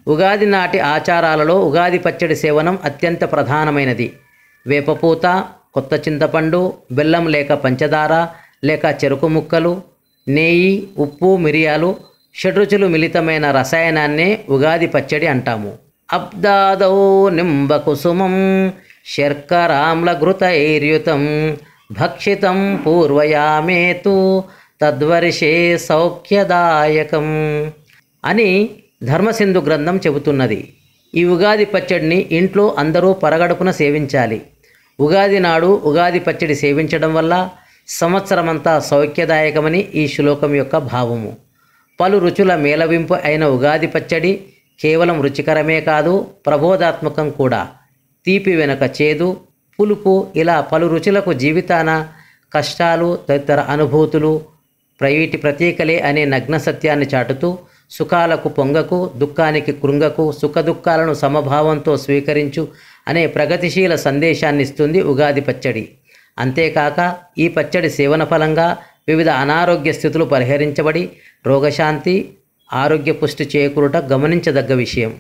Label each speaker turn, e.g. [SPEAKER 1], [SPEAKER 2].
[SPEAKER 1] ఉగాది నాటి ఆచారాలలో ఉగాది పచ్చడి సేవనం అత్యంత ప్రధానమైనది. వేపపూత, కొత్త చింతపండు, బెల్లం లేక పంచదార లేక చెరుకు ముక్కలు, నెయ్యి, ఉప్పు, మిరియాలు, షడ్రుచులు మిళితమైన రసాయనాన్నే ఉగాది పచ్చడి అంటాము. అబ్దాదౌ నింబకుసుమం శర్కరామ్లఘృతైర్యుతం భక్షితం పూర్వయామేతు తద్వర్షే సౌఖ్యదాయకం అని ధర్మసింధు గ్రంథం చెబుతున్నది. ఈ ఉగాది పచ్చడిని ఇంట్లో అందరూ పరగడుపున సేవించాలి. ఉగాది నాడు ఉగాది పచ్చడి సేవించడం వల్ల సంవత్సరమంతా సౌఖ్యదాయకమని ఈ శ్లోకం యొక్క భావము. పలు రుచుల మేళవింపు అయిన ఉగాది పచ్చడి కేవలం రుచికరమే కాదు, ప్రబోధాత్మకం కూడా. తీపి వెనుక చేదు, పులుపు ఇలా పలు రుచులకు జీవితాన కష్టాలు తదితర అనుభూతులు వీటి ప్రతీకలే అనే నగ్న సత్యాన్ని చాటుతూ సుఖాలకు పొంగకు, దుఃఖానికి కృంగకు, సుఖదుఖాలను సమభావంతో స్వీకరించు అనే ప్రగతిశీల సందేశాన్ని ఇస్తుంది ఉగాది పచ్చడి. అంతేకాక ఈ పచ్చడి సేవన ఫలంగా వివిధ అనారోగ్య స్థితులు పరిహరించబడి రోగశాంతి, ఆరోగ్య పుష్టి చేకూరుట గమనించదగ్గ విషయం.